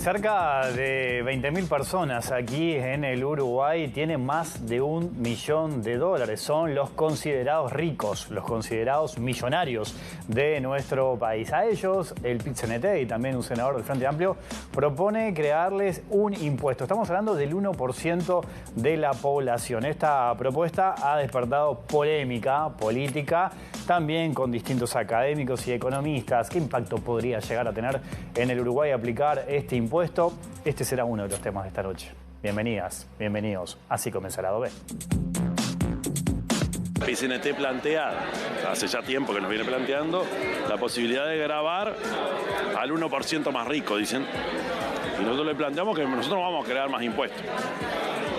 Cerca de 20.000 personas aquí en el Uruguay tienen más de $1 millón. Son los considerados ricos, los considerados millonarios de nuestro país. A ellos, el PIT-CNT y también un senador del Frente Amplio propone crearles un impuesto. Estamos hablando del 1% de la población. Esta propuesta ha despertado polémica política, también con distintos académicos y economistas. ¿Qué impacto podría llegar a tener en el Uruguay aplicar este impuesto? Este será uno de los temas de esta noche. Bienvenidas, bienvenidos. Así comienza el lado B. PIT-CNT plantea, hace ya tiempo que nos viene planteando, la posibilidad de gravar al 1% más rico, dicen. Y nosotros le planteamos que nosotros no vamos a crear más impuestos.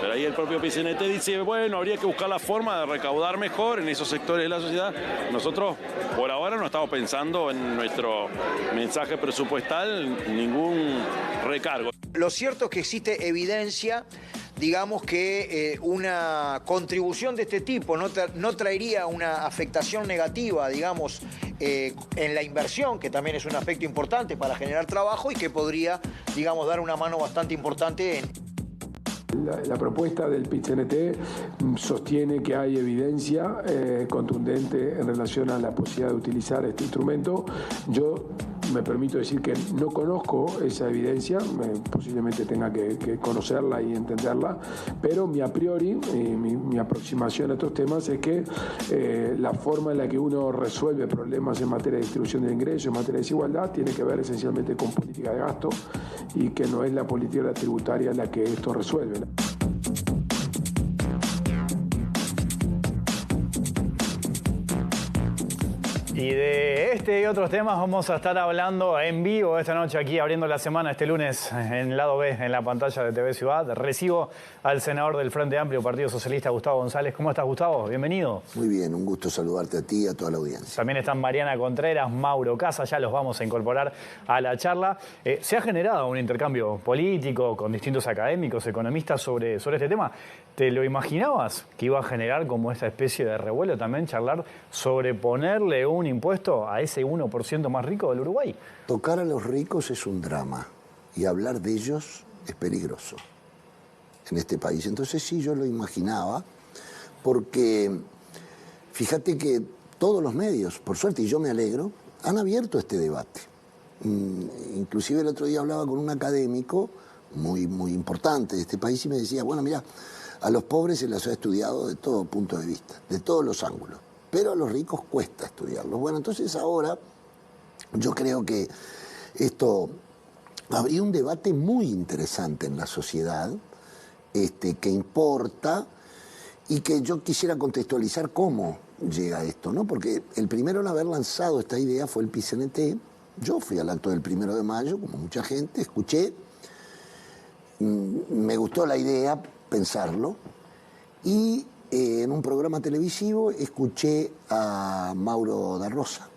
Pero ahí el propio PIT-CNT dice, bueno, habría que buscar la forma de recaudar mejor en esos sectores de la sociedad. Nosotros, por ahora, no estamos pensando en nuestro mensaje presupuestal ningún recargo. Lo cierto es que existe evidencia, digamos, que una contribución de este tipo no traería una afectación negativa, digamos, en la inversión, que también es un aspecto importante para generar trabajo y que podría, digamos, dar una mano bastante importante en... La propuesta del PIT-CNT sostiene que hay evidencia contundente en relación a la posibilidad de utilizar este instrumento. Yo me permito decir que no conozco esa evidencia, posiblemente tenga que conocerla y entenderla, pero mi a priori, mi aproximación a estos temas es que la forma en la que uno resuelve problemas en materia de distribución de ingresos, en materia de desigualdad, tiene que ver esencialmente con política de gasto y que no es la política tributaria la que esto resuelve. Y de este y otros temas vamos a estar hablando en vivo esta noche aquí, abriendo la semana este lunes en Lado B, en la pantalla de TV Ciudad. Recibo al senador del Frente Amplio, Partido Socialista, Gustavo González. ¿Cómo estás, Gustavo? Bienvenido. Muy bien, un gusto saludarte a ti y a toda la audiencia. También están Mariana Contreras, Mauro Casas, ya los vamos a incorporar a la charla. Se ha generado un intercambio político con distintos académicos, economistas sobre este tema. ¿Te lo imaginabas que iba a generar como esta especie de revuelo también charlar sobre ponerle un impuesto a ese 1% más rico del Uruguay? Tocar a los ricos es un drama y hablar de ellos es peligroso en este país. Entonces sí, yo lo imaginaba, porque fíjate que todos los medios, por suerte, y yo me alegro, han abierto este debate. Inclusive el otro día hablaba con un académico muy importante de este país y me decía, bueno, mira, a los pobres se les ha estudiado de todo punto de vista, de todos los ángulos, pero a los ricos cuesta estudiarlos. Bueno, entonces ahora yo creo que esto habría un debate muy interesante en la sociedad, que importa, y que yo quisiera contextualizar cómo llega esto, ¿no? Porque el primero en haber lanzado esta idea fue el PIT-CNT. Yo fui al acto del 1 de mayo, como mucha gente, escuché, me gustó la idea, pensarlo, y en un programa televisivo escuché a Mauricio da Rosa,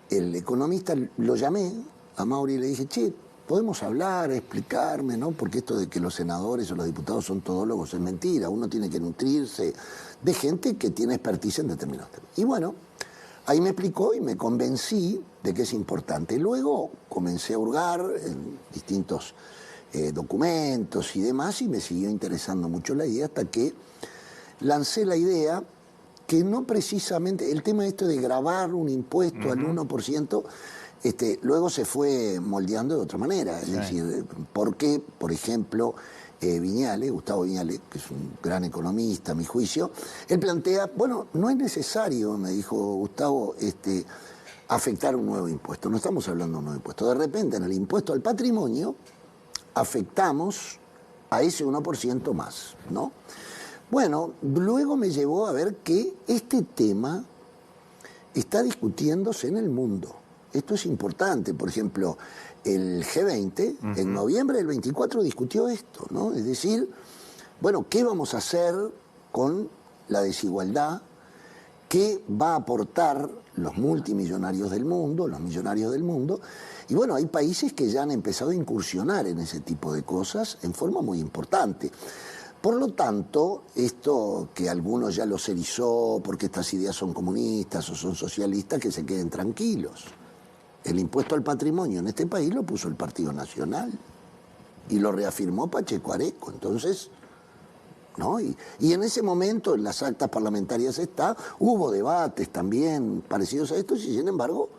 el economista. Lo llamé a Mauri y le dije, che, podemos hablar, explicarme, ¿no? Porque esto de que los senadores o los diputados son todólogos es mentira. Uno tiene que nutrirse de gente que tiene expertise en determinados temas. Y bueno, ahí me explicó y me convencí de que es importante. Luego comencé a hurgar en distintos documentos y demás, y me siguió interesando mucho la idea hasta que lancé la idea que no precisamente, el tema esto de gravar un impuesto al 1%, luego se fue moldeando de otra manera. Es decir, porque, por ejemplo, Gustavo Viñales, que es un gran economista a mi juicio, él plantea, bueno, no es necesario, me dijo Gustavo, afectar un nuevo impuesto. No estamos hablando de un nuevo impuesto. De repente, en el impuesto al patrimonio, afectamos a ese 1% más, ¿no? Bueno, luego me llevó a ver que este tema está discutiéndose en el mundo. Esto es importante. Por ejemplo, el G20, en noviembre del 24, discutió esto, ¿no? Es decir, bueno, ¿qué vamos a hacer con la desigualdad? ¿Qué va a aportar los multimillonarios del mundo, los millonarios del mundo? Y bueno, hay países que ya han empezado a incursionar en ese tipo de cosas en forma muy importante. Por lo tanto, esto que algunos ya los erizó porque estas ideas son comunistas o son socialistas, que se queden tranquilos. El impuesto al patrimonio en este país lo puso el Partido Nacional y lo reafirmó Pacheco Areco. Entonces, ¿no? Y en ese momento, en las actas parlamentarias hubo debates también parecidos a estos y sin embargo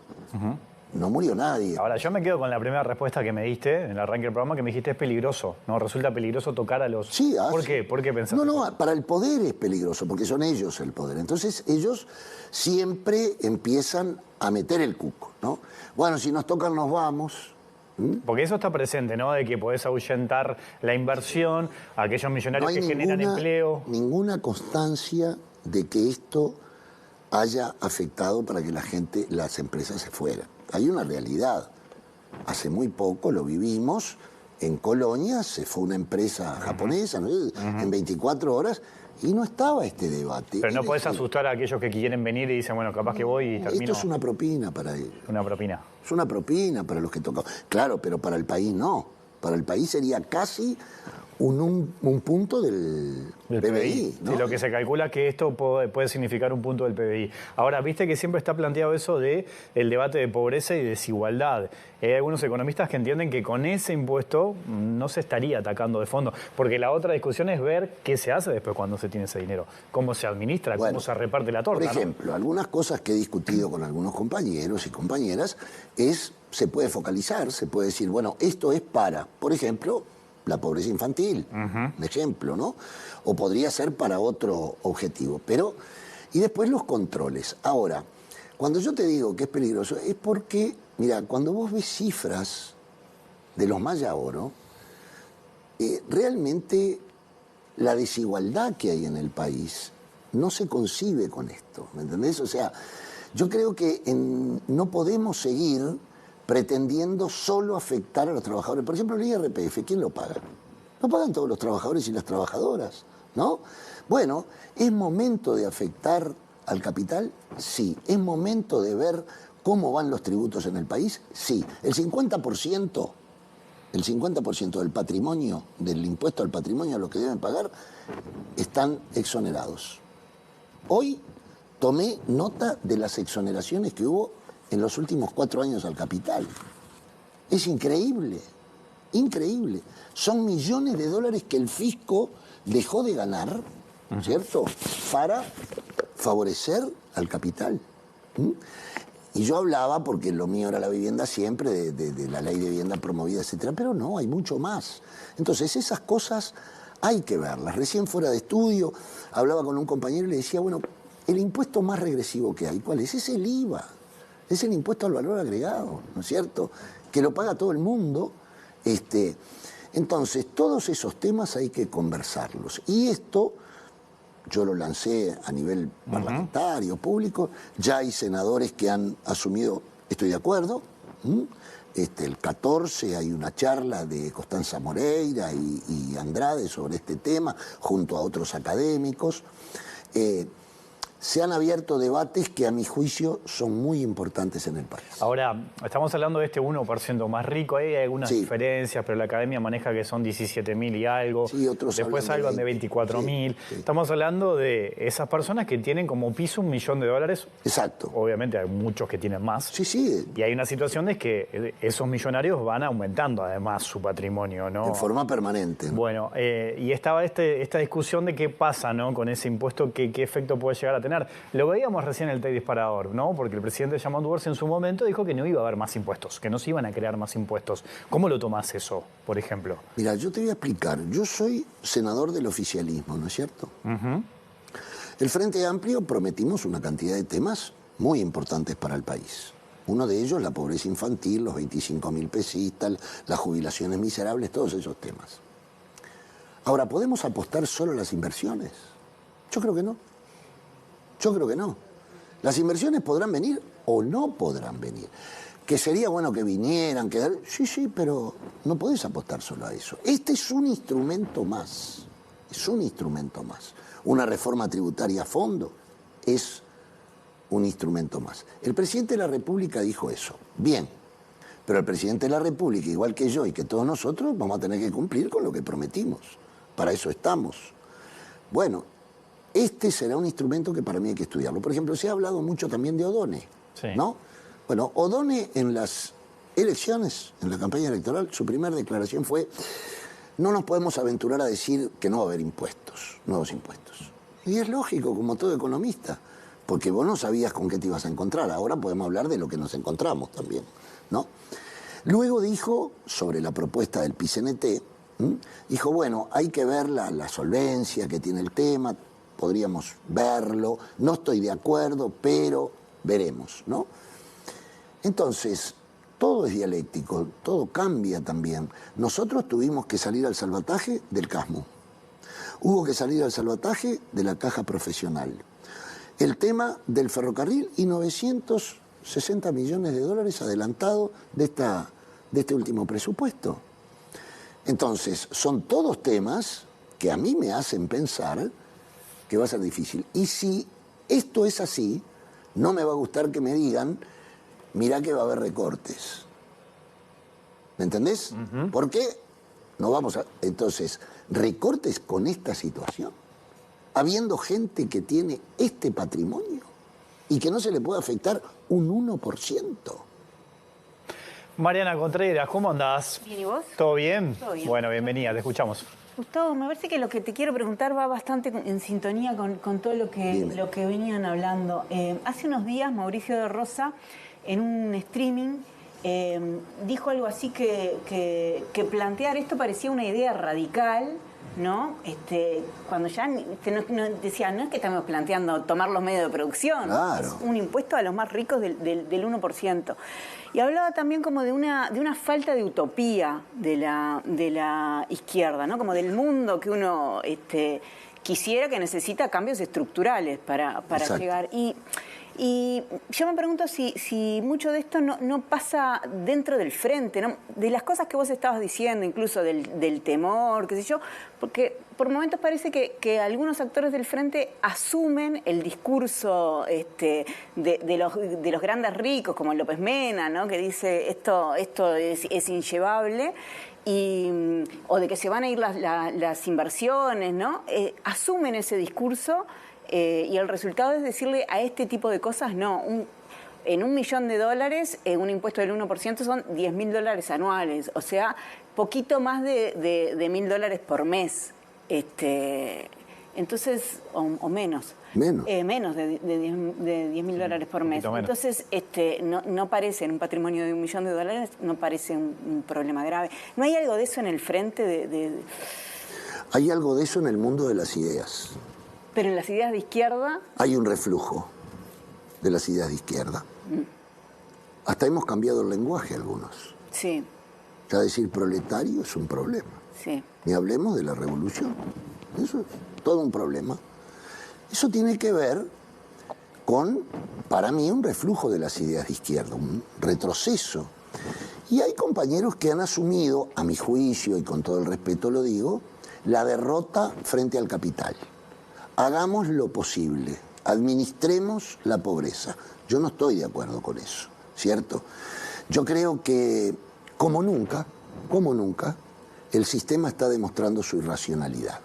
no murió nadie. Ahora, yo me quedo con la primera respuesta que me diste en el arranque del programa, que me dijiste es peligroso, ¿no? Resulta peligroso tocar a los... Sí, ¿Por qué? ¿Por qué pensás No, eso? para el poder es peligroso, porque son ellos el poder. Entonces ellos siempre empiezan a meter el cuco, ¿no? Bueno, si nos tocan nos vamos. Porque eso está presente, ¿no? De que podés ahuyentar la inversión, a aquellos millonarios que generan empleo. Ninguna constancia de que esto haya afectado para que las empresas se fueran. Hay una realidad. Hace muy poco lo vivimos. En Colonia se fue una empresa japonesa, ¿no? En 24 horas, y no estaba este debate. Pero no podés asustar a aquellos que quieren venir y dicen, bueno, capaz que voy y termino... Esto es una propina para ellos. Una propina. Es una propina para los que tocan. Claro, pero para el país no. Para el país sería casi un punto del PBI, ¿no? Sí, lo que se calcula que esto puede significar un punto del PBI. Ahora, viste que siempre está planteado eso de el debate de pobreza y desigualdad. Hay algunos economistas que entienden que con ese impuesto no se estaría atacando de fondo, porque la otra discusión es ver qué se hace después cuando se tiene ese dinero, cómo se administra, cómo se reparte la torta. Por ejemplo, algunas cosas que he discutido con algunos compañeros y compañeras se puede focalizar, se puede decir, bueno, esto es para, por ejemplo, la pobreza infantil, un ejemplo, ¿no? O podría ser para otro objetivo. Y después los controles. Ahora, cuando yo te digo que es peligroso, es porque, mira, cuando vos ves cifras de los Maya Oro, realmente la desigualdad que hay en el país no se concibe con esto, ¿me entendés? O sea, yo creo que no podemos seguir pretendiendo solo afectar a los trabajadores. Por ejemplo, el IRPF, ¿quién lo paga? Lo pagan todos los trabajadores y las trabajadoras, ¿no? Bueno, ¿es momento de afectar al capital? Sí. ¿Es momento de ver cómo van los tributos en el país? Sí. El 50% del patrimonio, del impuesto al patrimonio, a lo que deben pagar, están exonerados. Hoy tomé nota de las exoneraciones que hubo en los últimos 4 años al capital. Es increíble, increíble. Son millones de dólares que el fisco dejó de ganar, ¿cierto?, para favorecer al capital. Y yo hablaba, porque lo mío era la vivienda siempre, de la ley de vivienda promovida, etcétera, pero no, hay mucho más. Entonces, esas cosas hay que verlas. Recién fuera de estudio, hablaba con un compañero y le decía, bueno, el impuesto más regresivo que hay, ¿cuál es? Es el IVA. Es el impuesto al valor agregado, ¿no es cierto?, que lo paga todo el mundo. Entonces, todos esos temas hay que conversarlos. Y esto, yo lo lancé a nivel parlamentario, público, ya hay senadores que han asumido, estoy de acuerdo. El 14 hay una charla de Constanza Moreira y Andrade sobre este tema, junto a otros académicos. Se han abierto debates que a mi juicio son muy importantes en el país. Ahora, estamos hablando de este 1% más rico, hay algunas diferencias, pero la academia maneja que son 17.000 y algo. Sí, otros después hablan de 24.000. Sí. Estamos hablando de esas personas que tienen como piso $1 millón. Exacto. Obviamente hay muchos que tienen más. Sí, sí. Y hay una situación de que esos millonarios van aumentando además su patrimonio, ¿no? En forma permanente, ¿no? Bueno, y estaba esta discusión de qué pasa, ¿no?, con ese impuesto, qué efecto puede llegar a tener. Lo veíamos recién en el TED Disparador, ¿no? Porque el presidente Yamandu Orsi en su momento dijo que no iba a haber más impuestos, que no se iban a crear más impuestos. ¿Cómo lo tomás eso, por ejemplo? Mira, yo te voy a explicar. Yo soy senador del oficialismo, ¿no es cierto? El Frente Amplio prometimos una cantidad de temas muy importantes para el país. Uno de ellos, la pobreza infantil, los 25.000 pesistas, las jubilaciones miserables, todos esos temas. Ahora, ¿podemos apostar solo a las inversiones? Yo creo que no. Yo creo que no. Las inversiones podrán venir o no podrán venir. Que sería bueno que vinieran, sí, pero no podés apostar solo a eso. Este es un instrumento más. Es un instrumento más. Una reforma tributaria a fondo es un instrumento más. El presidente de la República dijo eso. Bien. Pero el presidente de la República, igual que yo y que todos nosotros, vamos a tener que cumplir con lo que prometimos. Para eso estamos. Bueno, este será un instrumento que para mí hay que estudiarlo. Por ejemplo, se ha hablado mucho también de Odone, ¿no? Bueno, O'Donnell en las elecciones, en la campaña electoral, su primera declaración fue: no nos podemos aventurar a decir que no va a haber impuestos, nuevos impuestos. Y es lógico, como todo economista, porque vos no sabías con qué te ibas a encontrar. Ahora podemos hablar de lo que nos encontramos también, ¿no? Luego dijo, sobre la propuesta del PIT-CNT, dijo, bueno, hay que ver la solvencia que tiene el tema, podríamos verlo, no estoy de acuerdo, pero veremos, ¿no? Entonces, todo es dialéctico, todo cambia también. Nosotros tuvimos que salir al salvataje del CASMU. Hubo que salir al salvataje de la caja profesional. El tema del ferrocarril y 960 millones de dólares adelantados de este último presupuesto. Entonces, son todos temas que a mí me hacen pensar que va a ser difícil. Y si esto es así, no me va a gustar que me digan: mirá que va a haber recortes. ¿Me entendés? ¿Por qué? No vamos a... Entonces, recortes con esta situación, habiendo gente que tiene este patrimonio y que no se le puede afectar un 1%. Mariana Contreras, ¿cómo andás? Bien, ¿y vos? ¿Todo bien? Todo bien. Bueno, bienvenida, te escuchamos. Gustavo, me parece que lo que te quiero preguntar va bastante en sintonía con todo lo que venían hablando. Hace unos días Mauricio de Rosa, en un streaming, dijo algo así que plantear esto parecía una idea radical, ¿no? Cuando ya decía, no es que estamos planteando tomar los medios de producción, claro, es un impuesto a los más ricos del 1%. Y hablaba también como de una falta de utopía de la izquierda, ¿no? Como del mundo que uno quisiera, que necesita cambios estructurales para llegar. Y yo me pregunto si mucho de esto no pasa dentro del frente, ¿no? De las cosas que vos estabas diciendo, incluso del temor, qué sé yo, porque por momentos parece que algunos actores del frente asumen el discurso de los grandes ricos, como López Mena, ¿no? Que dice esto es inllevable. O de que se van a ir las inversiones, ¿no? Asumen ese discurso. Y el resultado es decirle a este tipo de cosas, no, en $1 millón, un impuesto del 1% son $10.000 anuales, o sea, poquito más de $1.000 por mes. Entonces, o menos. Menos. Menos de $10.000 por mes. Entonces, no parece, en un patrimonio de $1 millón, no parece un problema grave. ¿No hay algo de eso en el frente? Hay algo de eso en el mundo de las ideas. Pero en las ideas de izquierda... Hay un reflujo de las ideas de izquierda. Hasta hemos cambiado el lenguaje algunos. Sí. Ya decir proletario es un problema. Sí. Ni hablemos de la revolución. Eso es todo un problema. Eso tiene que ver con, para mí, un reflujo de las ideas de izquierda, un retroceso. Y hay compañeros que han asumido, a mi juicio, y con todo el respeto lo digo, la derrota frente al capital. Hagamos lo posible, administremos la pobreza. Yo no estoy de acuerdo con eso, ¿cierto? Yo creo que, como nunca, el sistema está demostrando su irracionalidad.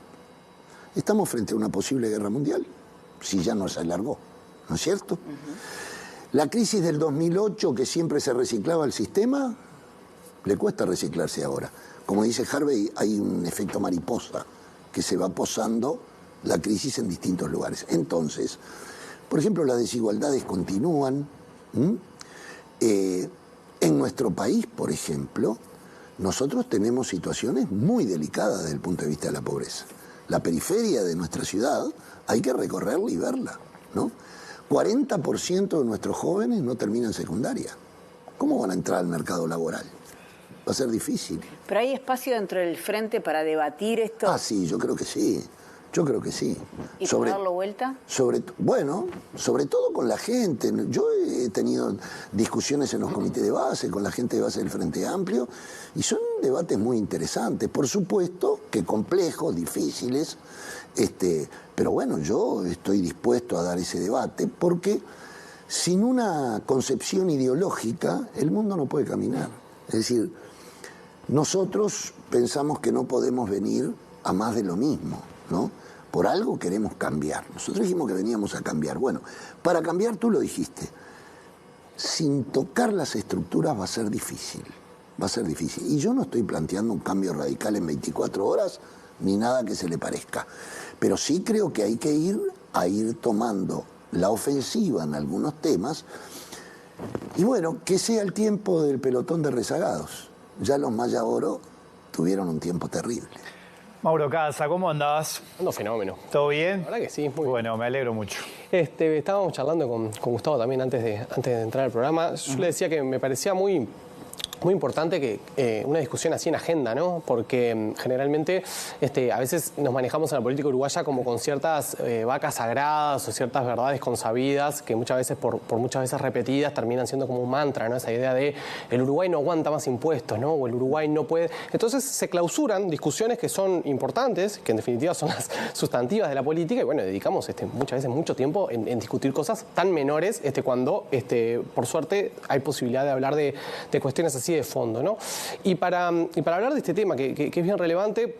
Estamos frente a una posible guerra mundial, si ya no se alargó, ¿no es cierto? La crisis del 2008, que siempre se reciclaba el sistema, le cuesta reciclarse ahora. Como dice Harvey, hay un efecto mariposa que se va posando la crisis en distintos lugares. Entonces, por ejemplo, las desigualdades continúan. En nuestro país, por ejemplo, nosotros tenemos situaciones muy delicadas desde el punto de vista de la pobreza. La periferia de nuestra ciudad hay que recorrerla y verla, ¿no? 40% de nuestros jóvenes no terminan secundaria. ¿Cómo van a entrar al mercado laboral? Va a ser difícil. ¿Pero hay espacio dentro del frente para debatir esto? Ah, sí, yo creo que sí. Yo creo que sí. ¿Y por darlo vuelta? Bueno, sobre todo con la gente. Yo he tenido discusiones en los comités de base, con la gente de base del Frente Amplio, y son debates muy interesantes. Por supuesto que complejos, difíciles, pero bueno, yo estoy dispuesto a dar ese debate, porque sin una concepción ideológica el mundo no puede caminar. Es decir, nosotros pensamos que no podemos venir a más de lo mismo, ¿no? Por algo queremos cambiar. Nosotros dijimos que veníamos a cambiar. Bueno, para cambiar, tú lo dijiste, sin tocar las estructuras va a ser difícil. Va a ser difícil. Y yo no estoy planteando un cambio radical en 24 horas, ni nada que se le parezca. Pero sí creo que hay que ir tomando la ofensiva en algunos temas. Y bueno, que sea el tiempo del pelotón de rezagados. Ya los Maya Oro tuvieron un tiempo terrible. Mauro Casa, ¿cómo andás? Ando fenómeno. ¿Todo bien? La verdad que sí, muy bien. Bueno, me alegro mucho. Estábamos charlando con Gustavo también antes de entrar al programa. Yo le decía que me parecía muy importante que una discusión así en agenda, ¿no? Porque generalmente a veces nos manejamos en la política uruguaya como con ciertas vacas sagradas o ciertas verdades consabidas que muchas veces, por muchas veces repetidas, terminan siendo como un mantra, ¿no? Esa idea de el Uruguay no aguanta más impuestos, ¿no? O el Uruguay no puede... Entonces se clausuran discusiones que son importantes, que en definitiva son las sustantivas de la política, y bueno, dedicamos muchas veces mucho tiempo en discutir cosas tan menores cuando, por suerte, hay posibilidad de hablar de cuestiones así de fondo, ¿no? Y para hablar de este tema, que es bien relevante,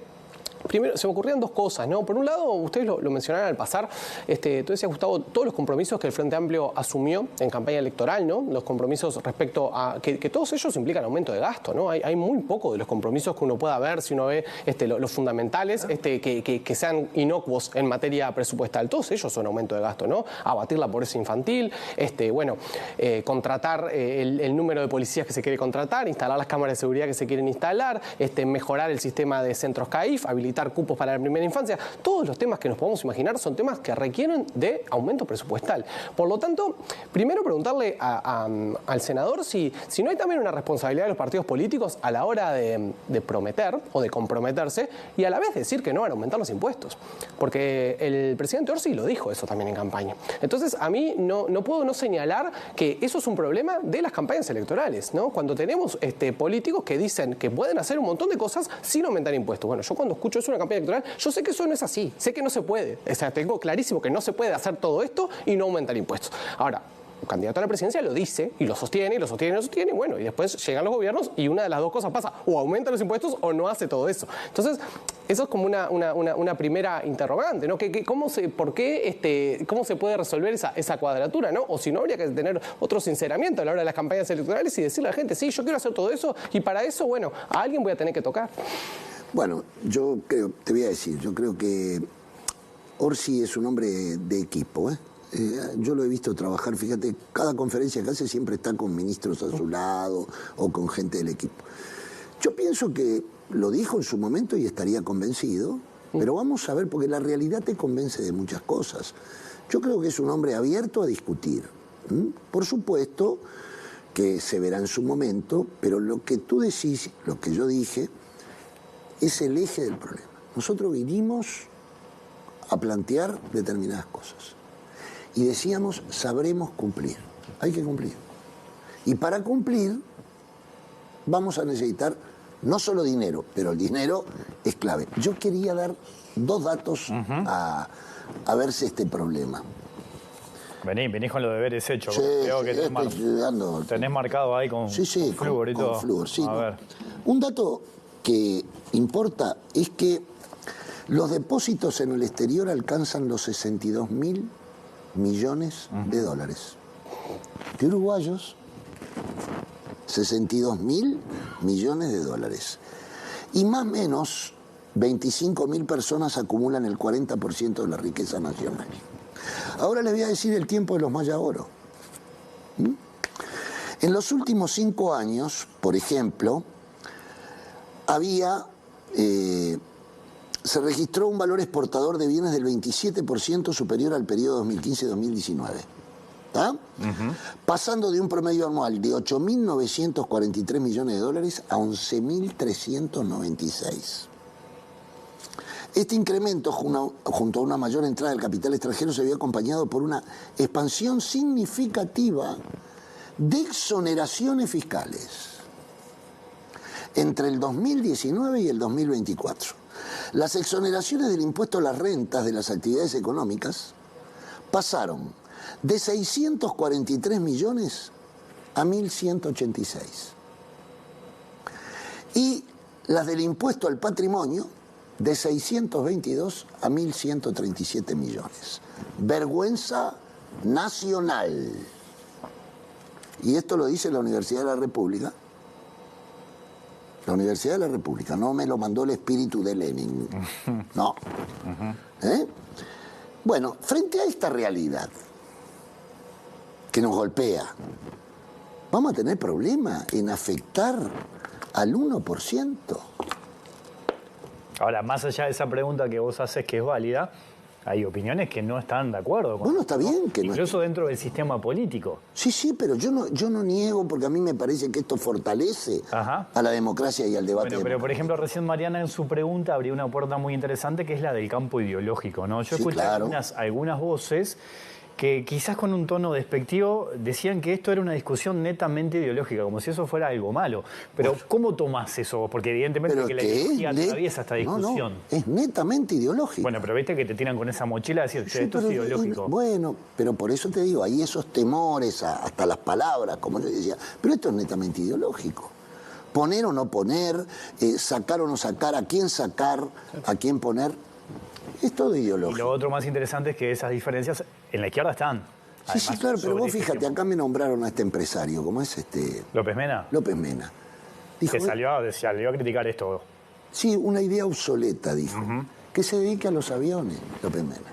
primero, se me ocurrían dos cosas, ¿no? Por un lado, ustedes lo mencionaron al pasar, tú decías, Gustavo, todos los compromisos que el Frente Amplio asumió en campaña electoral, ¿no? Los compromisos respecto a... que todos ellos implican aumento de gasto, ¿no? Hay muy poco de los compromisos que uno pueda ver si uno ve los fundamentales que sean inocuos en materia presupuestal. Todos ellos son aumento de gasto, ¿no? Abatir la pobreza infantil, contratar el número de policías que se quiere contratar, instalar las cámaras de seguridad que se quieren instalar, mejorar el sistema de centros CAIF, habilitar cupos para la primera infancia. Todos los temas que nos podemos imaginar son temas que requieren de aumento presupuestal. Por lo tanto, primero preguntarle al senador si no hay también una responsabilidad de los partidos políticos a la hora de prometer o de comprometerse y a la vez decir que no van a aumentar los impuestos. Porque el presidente Orsi lo dijo eso también en campaña. Entonces, a mí no puedo no señalar que eso es un problema de las campañas electorales, ¿no? Cuando tenemos políticos que dicen que pueden hacer un montón de cosas sin aumentar impuestos. Bueno, yo cuando escucho eso en una campaña electoral, yo sé que eso no es así, sé que no se puede. O sea, tengo clarísimo que no se puede hacer todo esto y no aumentar impuestos. Ahora, un candidato a la presidencia lo dice y lo sostiene, y lo sostiene, y lo sostiene, y bueno, y después llegan los gobiernos y una de las dos cosas pasa, o aumenta los impuestos o no hace todo eso. Entonces, eso es como una primera interrogante, ¿no? ¿Cómo se puede resolver esa cuadratura, ¿no? O si no, habría que tener otro sinceramiento a la hora de las campañas electorales y decirle a la gente, sí, yo quiero hacer todo eso y para eso, bueno, a alguien voy a tener que tocar. Bueno, yo creo, te voy a decir, yo creo que Orsi es un hombre de equipo, ¿eh? Yo lo he visto trabajar, fíjate, cada conferencia que hace siempre está con ministros a su lado o con gente del equipo. Yo pienso que lo dijo en su momento y estaría convencido, pero vamos a ver, porque la realidad te convence de muchas cosas. Yo creo que es un hombre abierto a discutir. Por supuesto que se verá en su momento, pero lo que tú decís, lo que yo dije, es el eje del problema. Nosotros vinimos a plantear determinadas cosas. Y decíamos, sabremos cumplir. Hay que cumplir. Y para cumplir, vamos a necesitar no solo dinero, pero el dinero es clave. Yo quería dar dos datos a verse este problema. Venís con los deberes hechos. Sí, Creo que tenés marcado ahí con flúor y todo. Con flúor, sí. A ver. Un dato que importa es que los depósitos en el exterior alcanzan los 62.000 millones de dólares. De uruguayos, 62.000 millones de dólares. Y más o menos 25.000 personas acumulan el 40% de la riqueza nacional. Ahora les voy a decir el tiempo de los Maya Oro. En los últimos 5 años, por ejemplo, se registró un valor exportador de bienes del 27% superior al periodo 2015-2019. Pasando de un promedio anual de 8.943 millones de dólares a 11.396. Este incremento, junto a una mayor entrada del capital extranjero, se vio acompañado por una expansión significativa de exoneraciones fiscales entre el 2019 y el 2024. Las exoneraciones del impuesto a las rentas de las actividades económicas pasaron de 643 millones a 1.186. Y las del impuesto al patrimonio de 622 a 1.137 millones. Vergüenza nacional. y esto lo dice la Universidad de la República. La Universidad de la República, no me lo mandó el espíritu de Lenin. No. Bueno, frente a esta realidad que nos golpea, vamos a tener problemas en afectar al 1%. Ahora, más allá de esa pregunta que vos haces, que es válida, hay opiniones que no están de acuerdo con bueno, está bien. Que incluso dentro del sistema político. Sí, pero yo no niego, porque a mí me parece que esto fortalece a la democracia y al debate. Bueno, pero por ejemplo, recién Mariana en su pregunta abrió una puerta muy interesante, que es la del campo ideológico, ¿no? Yo escuché algunas voces que quizás con un tono despectivo decían que esto era una discusión netamente ideológica, como si eso fuera algo malo. Pero ¿cómo tomás eso vos? Porque evidentemente que la ideología atraviesa esta discusión. No, es netamente ideológico. Bueno, pero viste que te tiran con esa mochila a decir, esto es ideológico. Bueno, pero por eso te digo, hay esos temores, hasta las palabras, como yo decía, pero esto es netamente ideológico. Poner o no poner, sacar o no sacar, a quién poner, es todo ideológico. Y lo otro más interesante es que esas diferencias en la izquierda están. Sí, claro, pero vos fíjate, acá me nombraron a este empresario, ¿cómo es ¿López Mena? López Mena. Dijo, que salió a criticar esto. Sí, una idea obsoleta, dijo. Que se dedique a los aviones, López Mena.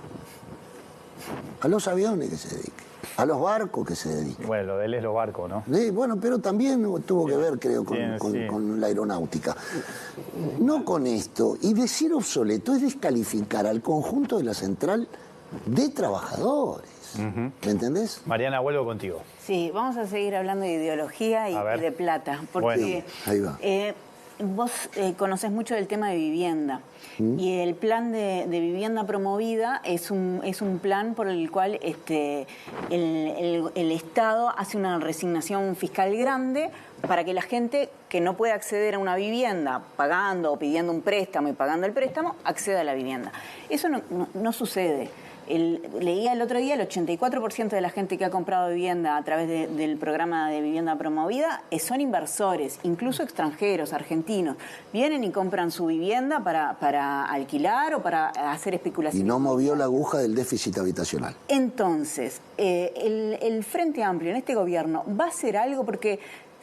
A los aviones que se dedique. A los barcos que se dedique. Bueno, lo de él es los barcos, ¿no? Sí, bueno, pero también tuvo que ver, creo, con la aeronáutica. No con esto. Y decir obsoleto es descalificar al conjunto de la central de trabajadores. ¿Me entendés? Mariana, vuelvo contigo. Sí, vamos a seguir hablando de ideología y de plata. Porque ahí va. Vos conocés mucho del tema de vivienda. Y el plan de vivienda promovida es un plan por el cual el Estado hace una resignación fiscal grande para que la gente que no puede acceder a una vivienda pagando o pidiendo un préstamo y pagando el préstamo, acceda a la vivienda. Eso no sucede. Leía el otro día, el 84% de la gente que ha comprado vivienda a través del programa de vivienda promovida son inversores, incluso extranjeros, argentinos. Vienen y compran su vivienda para alquilar o para hacer especulación. Y no movió la aguja del déficit habitacional. Entonces, el Frente Amplio en este gobierno va a hacer algo porque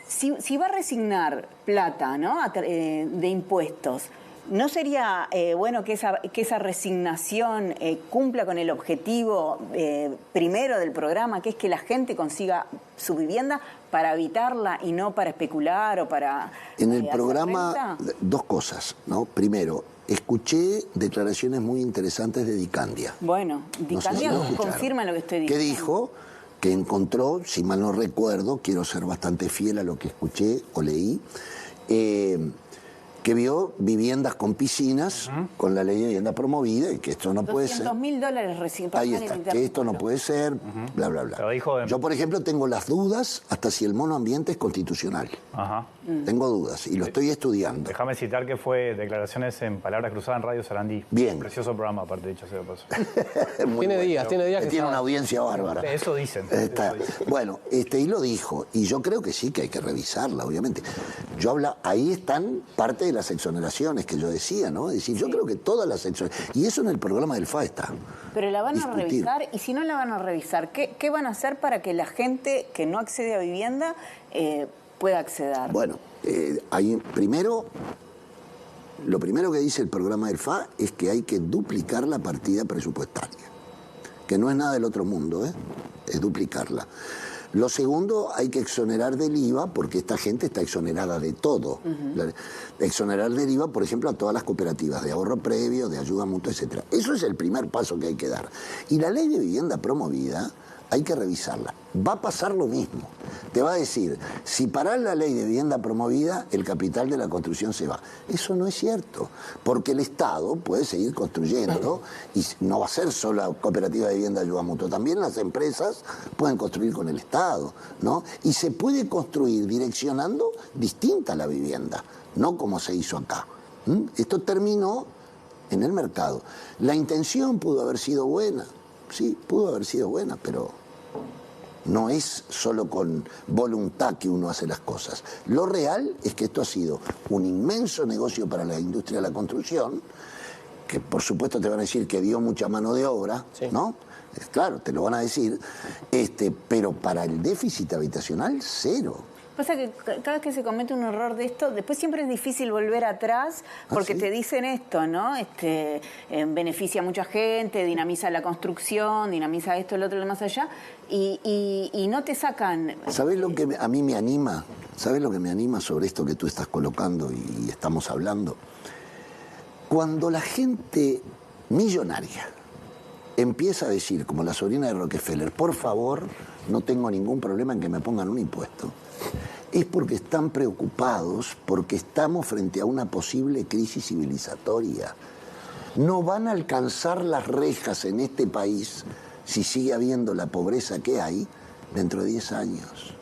si va a resignar plata, ¿no?, de impuestos, ¿no sería bueno que esa resignación cumpla con el objetivo primero del programa, que es que la gente consiga su vivienda para habitarla y no para especular o para... En el programa, dos cosas, ¿no? Primero, escuché declaraciones muy interesantes de Dicandia. Bueno, Dicandia confirma lo que estoy diciendo. ¿Qué dijo? Que encontró, si mal no recuerdo, quiero ser bastante fiel a lo que escuché o leí, que vio viviendas con piscinas con la ley de vivienda promovida y que esto no puede ser. $200.000 recién. Ahí está, que esto no puede ser, bla, bla, bla. Yo, por ejemplo, tengo las dudas hasta si el mono ambiente es constitucional. Tengo dudas y lo estoy estudiando. Déjame citar que fue declaraciones en Palabras Cruzadas en Radio Sarandí. Bien. Un precioso programa, aparte, dicho sea de paso. Tiene días que tiene una audiencia bárbara. Eso dicen. Bueno, y lo dijo. Y yo creo que sí, que hay que revisarla, obviamente. Ahí están parte de las exoneraciones que yo decía, ¿no? Es decir, yo creo que todas las exoneraciones. Y eso en el programa del FA está. Pero la van a revisar, y si no la van a revisar, ¿qué van a hacer para que la gente que no accede a vivienda pueda acceder? Bueno, lo primero que dice el programa del FA es que hay que duplicar la partida presupuestaria, que no es nada del otro mundo, es duplicarla. Lo segundo, hay que exonerar del IVA, porque esta gente está exonerada de todo. Exonerar del IVA, por ejemplo, a todas las cooperativas de ahorro previo, de ayuda mutua, etc. Eso es el primer paso que hay que dar. Y la ley de vivienda promovida hay que revisarla. Va a pasar lo mismo. Te va a decir, si parás la ley de vivienda promovida, el capital de la construcción se va. Eso no es cierto, porque el Estado puede seguir construyendo y no va a ser solo la cooperativa de vivienda de ayuda mutua, también las empresas pueden construir con el Estado, ¿no? Y se puede construir direccionando distinta la vivienda, no como se hizo acá. Esto terminó en el mercado. La intención pudo haber sido buena, sí, pudo haber sido buena, pero no es solo con voluntad que uno hace las cosas. Lo real es que esto ha sido un inmenso negocio para la industria de la construcción, que por supuesto te van a decir que dio mucha mano de obra, ¿no? Claro, te lo van a decir, pero para el déficit habitacional, cero. Pasa que cada vez que se comete un error de esto, después siempre es difícil volver atrás porque ¿sí? Te dicen esto, ¿no? Beneficia a mucha gente, dinamiza la construcción, dinamiza esto, el otro, lo más allá, y no te sacan... ¿Sabés lo que a mí me anima? ¿Sabés lo que me anima sobre esto que tú estás colocando y estamos hablando? Cuando la gente millonaria empieza a decir, como la sobrina de Rockefeller, por favor, no tengo ningún problema en que me pongan un impuesto, es porque están preocupados, porque estamos frente a una posible crisis civilizatoria. No van a alcanzar las rejas en este país, si sigue habiendo la pobreza que hay, dentro de 10 años.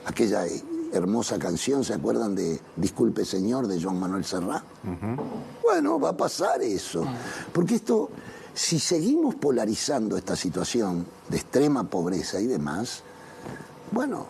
Aquella hermosa canción, ¿se acuerdan de Disculpe Señor, de Joan Manuel Serrat? Bueno, va a pasar eso. Porque esto, si seguimos polarizando esta situación de extrema pobreza y demás, bueno,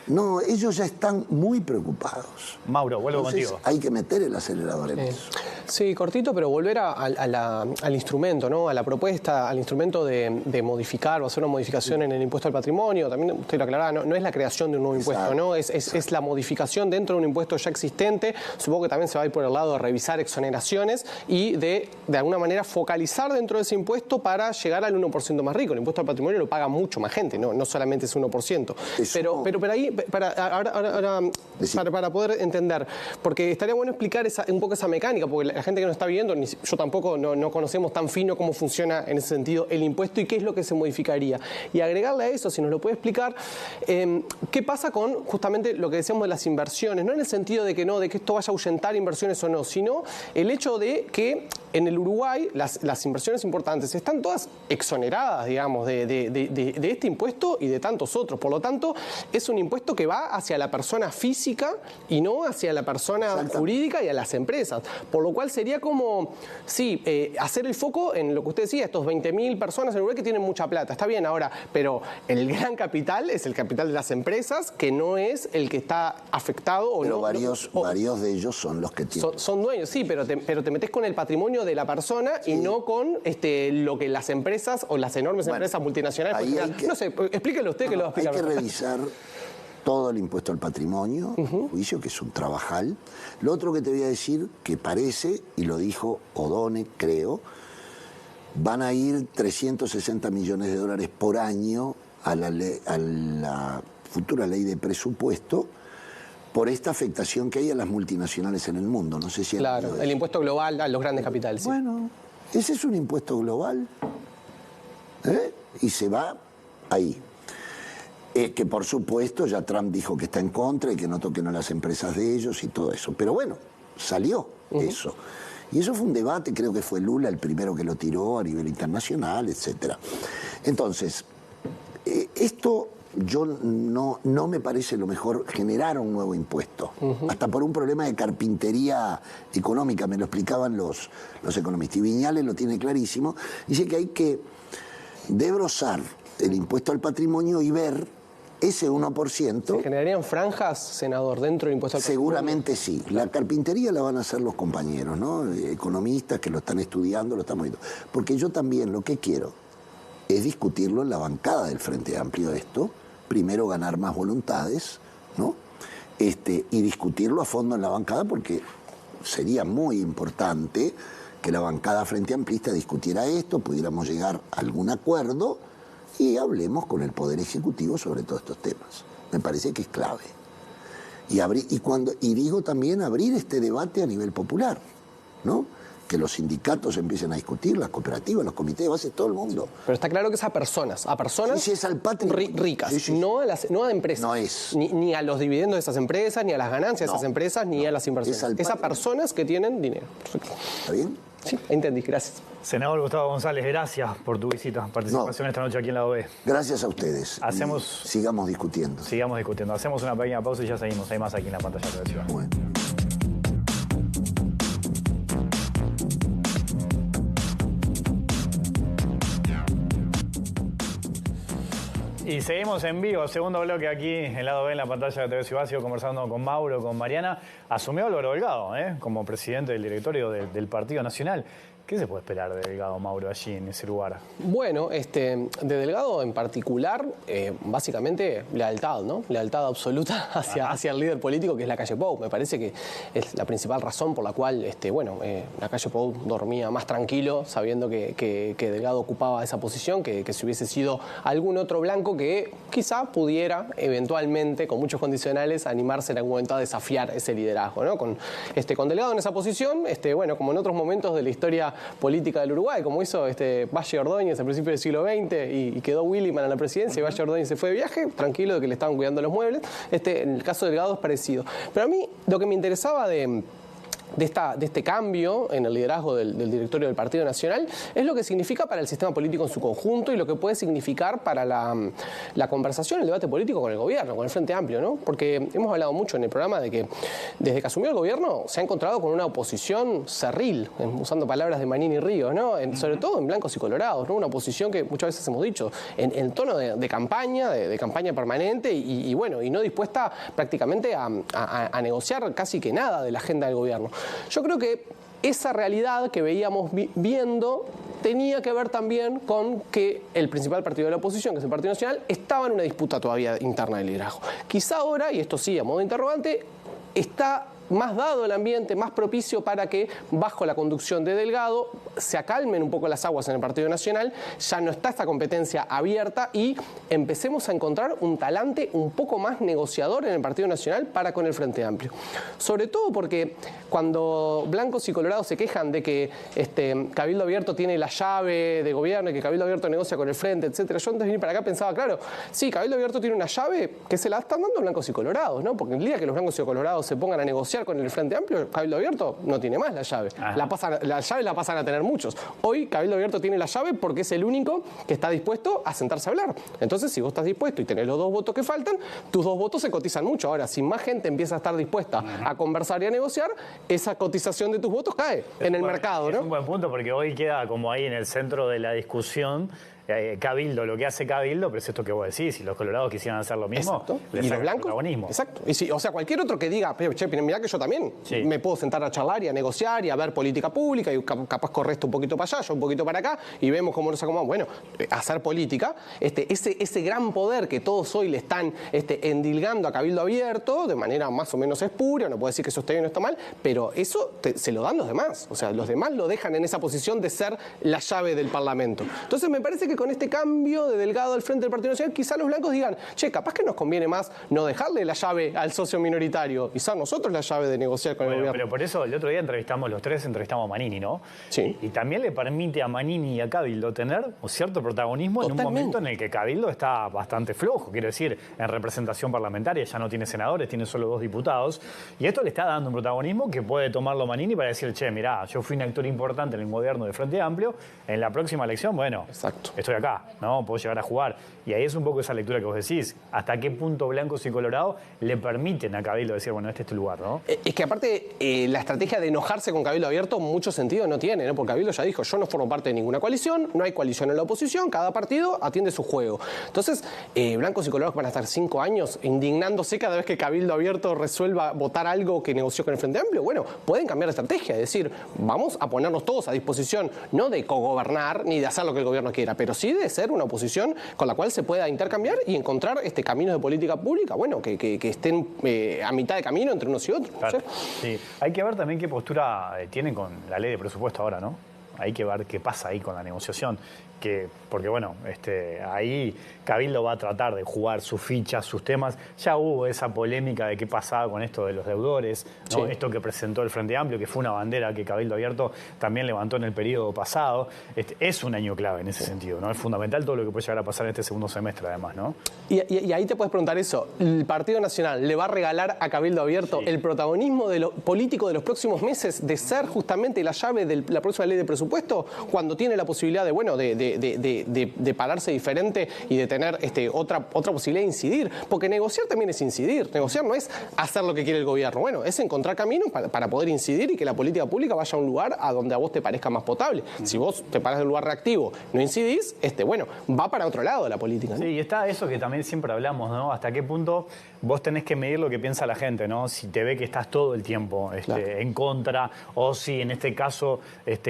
no, ellos ya están muy preocupados. Mauro, vuelvo Entonces, contigo. hay que meter el acelerador en eso. Sí, cortito, pero volver al instrumento, ¿no? A la propuesta, al instrumento de modificar o hacer una modificación en el impuesto al patrimonio. También usted lo aclaraba, no es la creación de un nuevo impuesto, ¿no? Es la modificación dentro de un impuesto ya existente. Supongo que también se va a ir por el lado de revisar exoneraciones y de alguna manera focalizar dentro de ese impuesto para llegar al 1% más rico. El impuesto al patrimonio lo paga mucho más gente, no solamente es 1%. Pero ahí, para poder entender, porque estaría bueno explicar un poco esa mecánica, porque la gente que nos está viendo, yo tampoco no conocemos tan fino cómo funciona en ese sentido el impuesto y qué es lo que se modificaría. Y agregarle a eso, si nos lo puede explicar, qué pasa con justamente lo que decíamos de las inversiones, no en el sentido de que esto vaya a ahuyentar inversiones o no, sino el hecho de que en el Uruguay las inversiones importantes están todas exoneradas, digamos, de este impuesto y de tantos otros. Por lo tanto, es un impuesto que va hacia la persona física y no hacia la persona jurídica y a las empresas. Por lo cual sería como, sí, hacer el foco en lo que usted decía, estos 20.000 personas en Uruguay que tienen mucha plata. Está bien ahora, pero el gran capital es el capital de las empresas, que no es el que está afectado. Pero varios de ellos son los que tienen. Son dueños, sí, pero te metes con el patrimonio de la persona y no con lo que las empresas o las enormes empresas multinacionales... No sé, explíquelo usted que lo va a explicar. Hay que revisar todo el impuesto al patrimonio, juicio, que es un trabajal. Lo otro que te voy a decir, que parece, y lo dijo Odone, creo, van a ir 360 millones de dólares por año a la futura ley de presupuesto por esta afectación que hay a las multinacionales en el mundo. No sé si... Claro, el impuesto global a los grandes capitales. Bueno, ese es un impuesto global. Y se va ahí. Que por supuesto ya Trump dijo que está en contra y que no toquen a las empresas de ellos y todo eso. Pero bueno, salió eso. Y eso fue un debate, creo que fue Lula el primero que lo tiró a nivel internacional, etc. Entonces, esto yo no me parece lo mejor generar un nuevo impuesto. Hasta por un problema de carpintería económica, me lo explicaban los economistas. Y Viñales lo tiene clarísimo. Dice que hay que desbrozar el impuesto al patrimonio y ver ese 1%. ¿Se generarían franjas, senador, dentro del impuesto al patrimonio? Seguramente sí. La carpintería la van a hacer los compañeros, ¿no? Economistas que lo están estudiando, lo están viendo. Porque yo también lo que quiero es discutirlo en la bancada del Frente Amplio esto. Primero ganar más voluntades, ¿no? Y discutirlo a fondo en la bancada, porque sería muy importante que la bancada Frente Amplista discutiera esto, pudiéramos llegar a algún acuerdo y hablemos con el Poder Ejecutivo sobre todos estos temas. Me parece que es clave. Y digo también abrir este debate a nivel popular, ¿no? Que los sindicatos empiecen a discutir, las cooperativas, los comités de base, todo el mundo. Pero está claro que es a personas sí, es al patrimonio. Ricas, sí. No a empresas. No es. Ni a los dividendos de esas empresas, ni a las ganancias de esas empresas, ni a las inversiones. Es a personas que tienen dinero. Perfecto. ¿Está bien? Sí, entendí, gracias. Senador Gustavo González, gracias por tu visita, participación esta noche aquí en la OB. Gracias a ustedes. Sigamos discutiendo. Sigamos discutiendo. Hacemos una pequeña pausa y ya seguimos. Hay más aquí en la pantalla de televisión. Bueno. Y seguimos en vivo, segundo bloque aquí en lado B en la pantalla de TV Ciudad, sigo conversando con Mauro, con Mariana. Asumió Álvaro Delgado como presidente del directorio del Partido Nacional. ¿Qué se puede esperar de Delgado, Mauro, allí en ese lugar? Bueno, de Delgado en particular, básicamente lealtad, ¿no? Lealtad absoluta hacia el líder político, que es Lacalle Pou. Me parece que es la principal razón por la cual, Lacalle Pou dormía más tranquilo, sabiendo que Delgado ocupaba esa posición, que si hubiese sido algún otro blanco que quizá pudiera eventualmente, con muchos condicionales, animarse en algún momento a desafiar ese liderazgo, ¿no? Con Delgado en esa posición, como en otros momentos de la historia política del Uruguay, como hizo Valle Ordóñez al principio del siglo XX y quedó Williman a la presidencia y Valle Ordóñez se fue de viaje, tranquilo de que le estaban cuidando los muebles. En el caso de Delgado es parecido. Pero a mí lo que me interesaba de este cambio en el liderazgo del directorio del Partido Nacional es lo que significa para el sistema político en su conjunto y lo que puede significar para la conversación, el debate político con el gobierno, con el Frente Amplio, ¿no? Porque hemos hablado mucho en el programa de que desde que asumió el gobierno se ha encontrado con una oposición cerril, usando palabras de Manini y Ríos, ¿no? Sobre todo en blancos y colorados, ¿no? Una oposición que muchas veces hemos dicho en tono de campaña, de campaña permanente y no dispuesta prácticamente a negociar casi que nada de la agenda del gobierno. Yo creo que esa realidad que veíamos viendo tenía que ver también con que el principal partido de la oposición, que es el Partido Nacional, estaba en una disputa todavía interna de liderazgo. Quizá ahora, y esto sí a modo de interrogante, está más dado el ambiente, más propicio para que bajo la conducción de Delgado se acalmen un poco las aguas en el Partido Nacional, ya no está esta competencia abierta y empecemos a encontrar un talante un poco más negociador en el Partido Nacional para con el Frente Amplio. Sobre todo porque cuando blancos y colorados se quejan de que Cabildo Abierto tiene la llave de gobierno y que Cabildo Abierto negocia con el Frente, etcétera, yo antes de venir para acá pensaba, claro, sí, Cabildo Abierto tiene una llave que se la están dando blancos y colorados, ¿no? Porque el día que los blancos y colorados se pongan a negociar con el Frente Amplio, Cabildo Abierto no tiene más la llave. La llave la pasan a tener muchos. Hoy Cabildo Abierto tiene la llave porque es el único que está dispuesto a sentarse a hablar. Entonces, si vos estás dispuesto y tenés los 2 votos que faltan, tus 2 votos se cotizan mucho. Ahora, si más gente empieza a estar dispuesta a conversar y a negociar, esa cotización de tus votos cae en el mercado, ¿no? Es un buen punto porque hoy queda como ahí en el centro de la discusión Cabildo, lo que hace Cabildo, pero es esto que vos decís, si los colorados quisieran hacer lo mismo, exacto. les ¿Y saca los blancos? Protagonismo. Exacto. Y si, cualquier otro que diga, che, mirá que yo también me puedo sentar a charlar y a negociar y a ver política pública y capaz corre esto un poquito para allá, yo un poquito para acá y vemos cómo nos acomodamos. Bueno, hacer política, ese gran poder que todos hoy le están endilgando a Cabildo Abierto de manera más o menos espuria, no puedo decir que eso esté bien o está mal, pero eso se lo dan los demás. O sea, los demás lo dejan en esa posición de ser la llave del Parlamento. Entonces me parece que con este cambio de Delgado al frente del Partido Nacional, quizá los blancos digan, che, capaz que nos conviene más no dejarle la llave al socio minoritario, quizá nosotros la llave de negociar con el gobierno. Pero por eso el otro día entrevistamos a Manini, ¿no? Sí. Y también le permite a Manini y a Cabildo tener un cierto protagonismo Totalmente. en un momento en el que Cabildo está bastante flojo, quiero decir, en representación parlamentaria, ya no tiene senadores, tiene solo 2 diputados, y esto le está dando un protagonismo que puede tomarlo Manini para decir, che, mirá, yo fui un actor importante en el gobierno de Frente Amplio, en la próxima elección, bueno, exacto, estoy acá, ¿no? Puedo llegar a jugar. Y ahí es un poco esa lectura que vos decís. ¿Hasta qué punto blancos y colorados le permiten a Cabildo decir, bueno, este es tu lugar, ¿no? Es que aparte, la estrategia de enojarse con Cabildo Abierto mucho sentido no tiene, ¿no? Porque Cabildo ya dijo, yo no formo parte de ninguna coalición, no hay coalición en la oposición, cada partido atiende su juego. Entonces, blancos y colorados van a estar 5 años indignándose cada vez que Cabildo Abierto resuelva votar algo que negoció con el Frente Amplio. Bueno, pueden cambiar de estrategia, es decir, vamos a ponernos todos a disposición, no de cogobernar ni de hacer lo que el gobierno quiera, pero sí de ser una oposición con la cual se pueda intercambiar y encontrar caminos de política pública, bueno, que estén a mitad de camino entre unos y otros. Claro. ¿Sí? Sí. Hay que ver también qué postura tienen con la ley de presupuesto ahora, ¿no? Hay que ver qué pasa ahí con la negociación. Porque bueno, ahí Cabildo va a tratar de jugar sus fichas, sus temas. Ya hubo esa polémica de qué pasaba con esto de los deudores, ¿no? Sí. Esto que presentó el Frente Amplio, que fue una bandera que Cabildo Abierto también levantó en el periodo pasado. Es un año clave en ese sentido, ¿no? Es fundamental todo lo que puede llegar a pasar en este segundo semestre, además, ¿no? Y ahí te puedes preguntar eso. ¿El Partido Nacional le va a regalar a Cabildo Abierto el protagonismo de lo político de los próximos meses de ser justamente la llave de la próxima ley de presupuesto cuando tiene la posibilidad de, bueno, de pararse diferente y de tener otra posibilidad de incidir? Porque negociar también es incidir. Negociar no es hacer lo que quiere el gobierno. Bueno, es encontrar caminos para poder incidir y que la política pública vaya a un lugar a donde a vos te parezca más potable. Si vos te parás de un lugar reactivo, no incidís, bueno, va para otro lado la política, ¿no? Sí, y está eso que también siempre hablamos, ¿no? Hasta qué punto vos tenés que medir lo que piensa la gente, ¿no? Si te ve que estás todo el tiempo claro, en contra, o si en este caso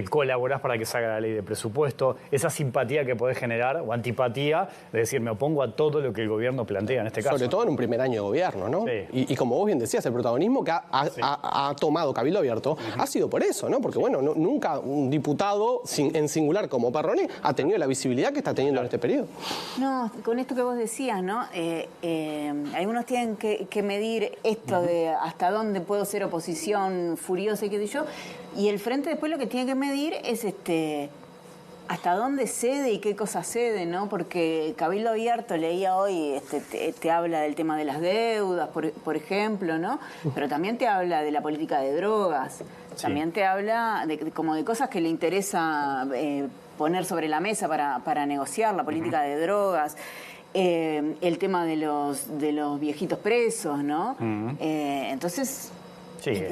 colaborás lográs para que salga la ley de presupuesto, esa simpatía que podés generar o antipatía de decir me opongo a todo lo que el gobierno plantea en este caso. Sobre todo en un primer año de gobierno, ¿no? Sí. Y como vos bien decías, el protagonismo que ha tomado Cabildo Abierto ha sido por eso, ¿no? Porque, bueno, nunca un diputado en singular como Parroni ha tenido la visibilidad que está teniendo en este periodo. No, con esto que vos decías, ¿no? Algunos tienen que medir esto de hasta dónde puedo ser oposición furiosa y qué sé yo, y el Frente después lo que tiene que medir es hasta dónde cede y qué cosas cede, ¿no? Porque Cabildo Abierto, leía hoy, te habla del tema de las deudas, por ejemplo, ¿no? Pero también te habla de la política de drogas, también te habla como de cosas que le interesa poner sobre la mesa para negociar, la política de drogas. El tema de los viejitos presos, ¿no? Entonces,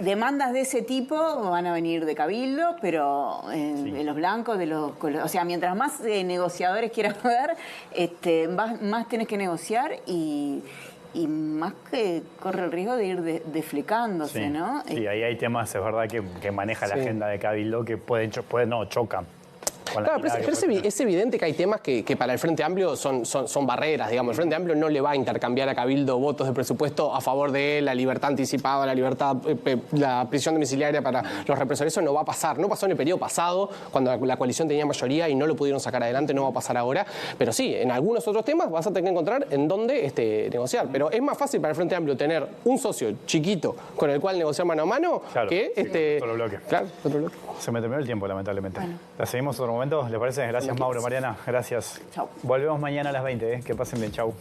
demandas de ese tipo van a venir de Cabildo, pero de los blancos, o sea, mientras más negociadores quieras ver, más tenés que negociar y más que corre el riesgo de ir desflecándose, ¿no? Sí, ahí hay temas, es verdad, que maneja la agenda de Cabildo que chocan. Claro, pero es evidente que hay temas que para el Frente Amplio son barreras, digamos. El Frente Amplio no le va a intercambiar a Cabildo votos de presupuesto a favor de la libertad anticipada, la prisión domiciliaria para los represores. Eso no va a pasar. No pasó en el periodo pasado, cuando la coalición tenía mayoría y no lo pudieron sacar adelante, no va a pasar ahora. Pero sí, en algunos otros temas vas a tener que encontrar en dónde negociar. Pero es más fácil para el Frente Amplio tener un socio chiquito con el cual negociar mano a mano que otro bloque. Claro, otro bloque. Se me terminó el tiempo, lamentablemente. Bueno. La seguimos otro momento, ¿les parece? Gracias, Mauro, Mariana. Gracias. Chau. Volvemos mañana a las 20, Que pasen bien. Chau.